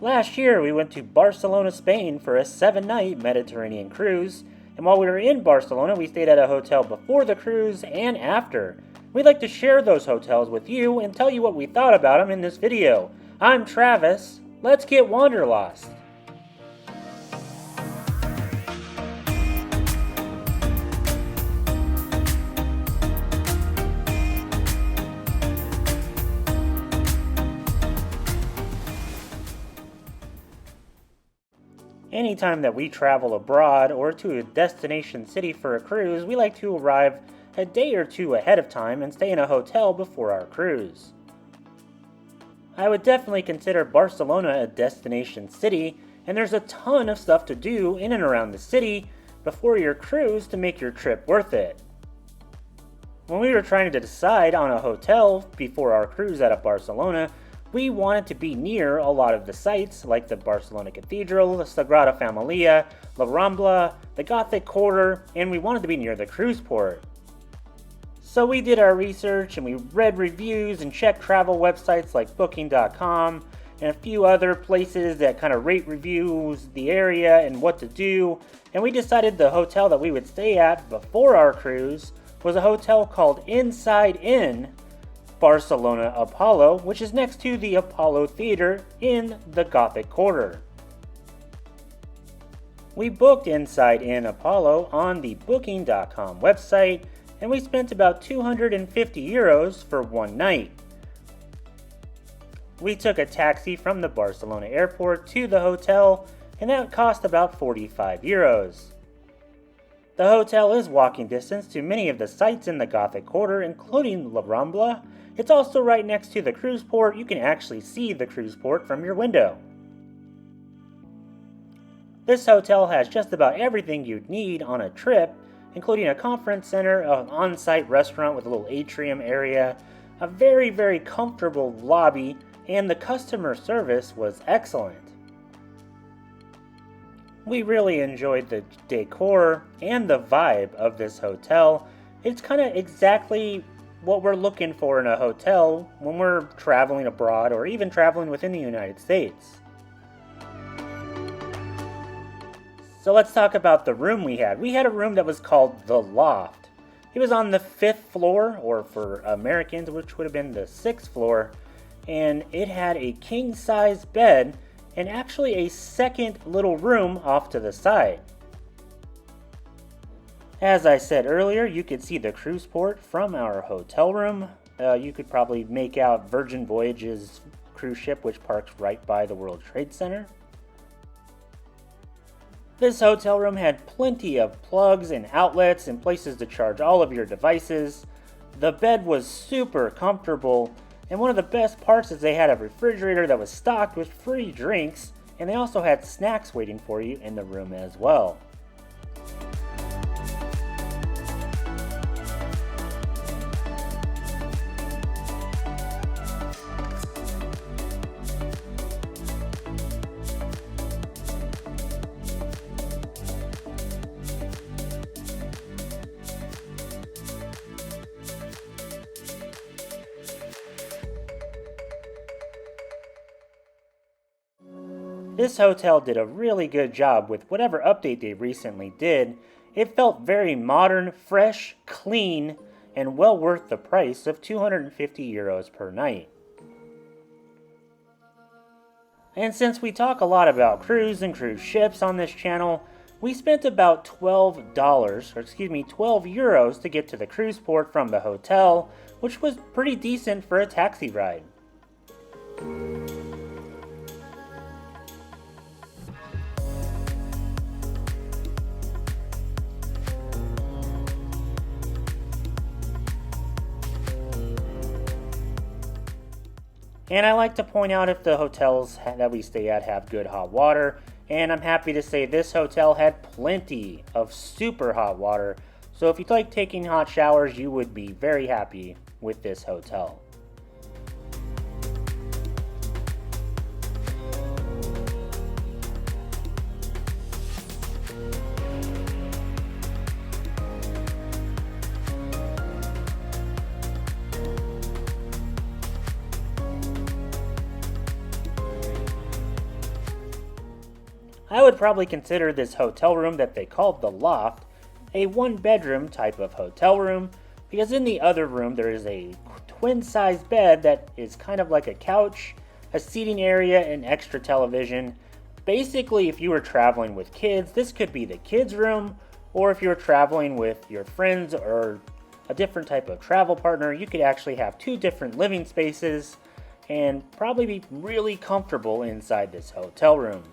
Last year, we went to Barcelona, Spain for a 7-night Mediterranean cruise, and while we were in Barcelona, we stayed at a hotel before the cruise and after. We'd like to share those hotels with you and tell you what we thought about them in this video. I'm Travis. Let's get wanderlost. Anytime that we travel abroad or to a destination city for a cruise, we like to arrive a day or two ahead of time and stay in a hotel before our cruise. I would definitely consider Barcelona a destination city, and there's a ton of stuff to do in and around the city before your cruise to make your trip worth it. When we were trying to decide on a hotel before our cruise out of Barcelona, we wanted to be near a lot of the sites like the Barcelona Cathedral, the Sagrada Familia, La Rambla, the Gothic Quarter, and we wanted to be near the cruise port. So we did our research and we read reviews and checked travel websites like Booking.com and a few other places that kind of rate reviews the area and what to do, and we decided the hotel that we would stay at before our cruise was a hotel called INNSiDE Barcelona Apolo, which is next to the Apollo Theater in the Gothic Quarter. We booked INNSiDE Apollo on the Booking.com website, and we spent about 250 euros for one night. We took a taxi from the Barcelona airport to the hotel, and that cost about 45 euros. The hotel is walking distance to many of the sites in the Gothic Quarter, including La Rambla. It's also right next to the cruise port. You can actually see the cruise port from your window. This hotel has just about everything you'd need on a trip, including a conference center, an on-site restaurant with a little atrium area, a very, very comfortable lobby, and the customer service was excellent. We really enjoyed the decor and the vibe of this hotel. It's kind of exactly what we're looking for in a hotel when we're traveling abroad or even traveling within the United States. So let's talk about the room we had. We had a room that was called The Loft. It was on the 5th floor, or for Americans, which would have been the 6th floor, and it had a king-size bed and actually a second little room off to the side. As I said earlier, you could see the cruise port from our hotel room. You could probably make out Virgin Voyages cruise ship, which parks right by the World Trade Center. This hotel room had plenty of plugs and outlets and places to charge all of your devices. The bed was super comfortable, and one of the best parts is they had a refrigerator that was stocked with free drinks, and they also had snacks waiting for you in the room as well. This hotel did a really good job with whatever update they recently did. It felt very modern, fresh, clean, and well worth the price of 250 euros per night. And since we talk a lot about cruise and cruise ships on this channel, we spent about $12 euros to get to the cruise port from the hotel, which was pretty decent for a taxi ride. And I like to point out if the hotels that we stay at have good hot water, and I'm happy to say this hotel had plenty of super hot water, so if you like taking hot showers, you would be very happy with this hotel. I would probably consider this hotel room that they called the Loft a one-bedroom type of hotel room, because in the other room there is a twin-size bed that is kind of like a couch, a seating area, and extra television. Basically, if you were traveling with kids, this could be the kids' room, or if you were traveling with your friends or a different type of travel partner, you could actually have two different living spaces and probably be really comfortable inside this hotel room.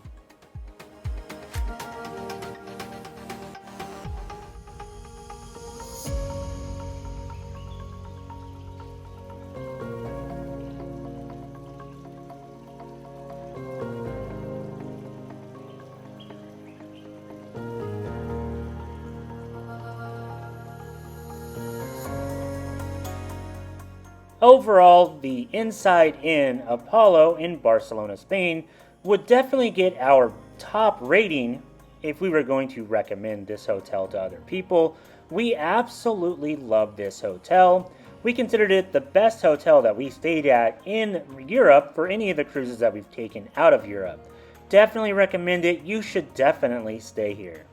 Overall, the INNSiDE Apolo in Barcelona, Spain would definitely get our top rating if we were going to recommend this hotel to other people. We absolutely love this hotel. We considered it the best hotel that we stayed at in Europe for any of the cruises that we've taken out of Europe. Definitely recommend it. You should definitely stay here.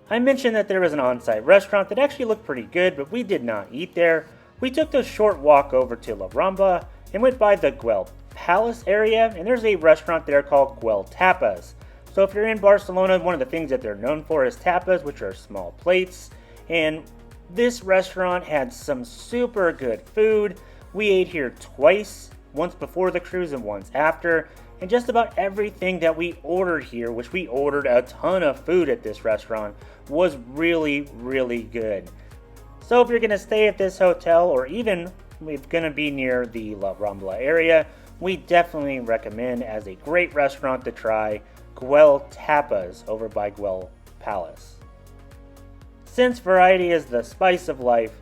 I mentioned that there was an on-site restaurant that actually looked pretty good, but we did not eat there. We took the short walk over to La Rambla and went by the Guell Tapas area, and there's a restaurant there called Guell Tapas. So if you're in Barcelona, one of the things that they're known for is tapas, which are small plates, and this restaurant had some super good food. We ate here twice, once before the cruise and once after, and just about everything that we ordered here, which we ordered a ton of food at this restaurant, was really, really good. So if you're going to stay at this hotel, or even if going to be near the La Rambla area, we definitely recommend as a great restaurant to try Guell Tapas over by Guell Palace. Since variety is the spice of life,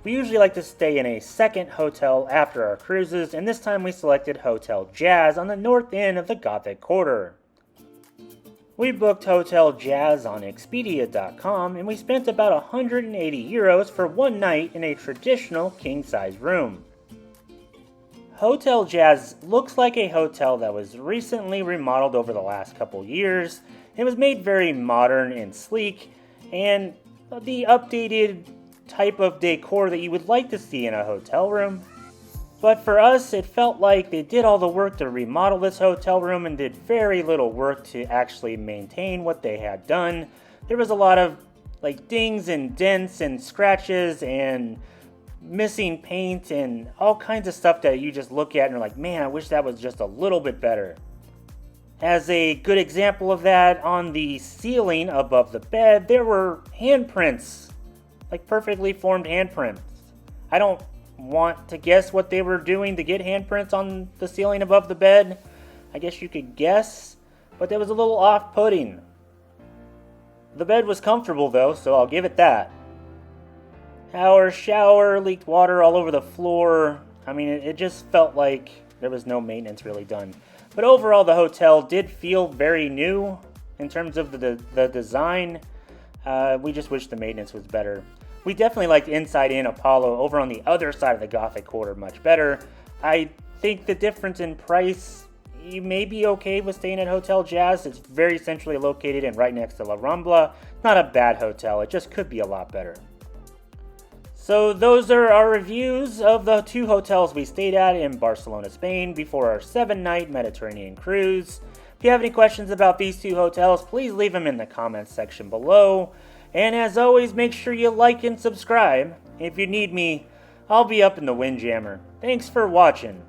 we usually like to stay in a second hotel after our cruises, and this time we selected Hotel Jazz on the north end of the Gothic Quarter. We booked Hotel Jazz on Expedia.com, and we spent about 180 euros for one night in a traditional king-size room. Hotel Jazz looks like a hotel that was recently remodeled over the last couple years. It was made very modern and sleek, and the updated type of decor that you would like to see in a hotel room. But for us, it felt like they did all the work to remodel this hotel room and did very little work to actually maintain what they had done. There was a lot of dings and dents and scratches and missing paint and all kinds of stuff that you just look at and you're like, man, I wish that was just a little bit better. As a good example of that, on the ceiling above the bed, there were handprints, perfectly formed handprints. I don't want to guess what they were doing to get handprints on the ceiling above the bed. I guess you could guess, but that was a little off-putting. The bed was comfortable though, so I'll give it that. Our shower leaked water all over the floor. I mean, it just felt like there was no maintenance really done. But overall, the hotel did feel very new in terms of the design. We just wish the maintenance was better. We definitely liked INNSiDE Apolo over on the other side of the Gothic Quarter much better. I think the difference in price, you may be okay with staying at Hotel Jazz. It's very centrally located and right next to La Rambla. Not a bad hotel, it just could be a lot better. So those are our reviews of the two hotels we stayed at in Barcelona, Spain before our 7-night Mediterranean cruise. If you have any questions about these two hotels, please leave them in the comments section below. And as always, make sure you like and subscribe. If you need me, I'll be up in the Windjammer. Thanks for watching.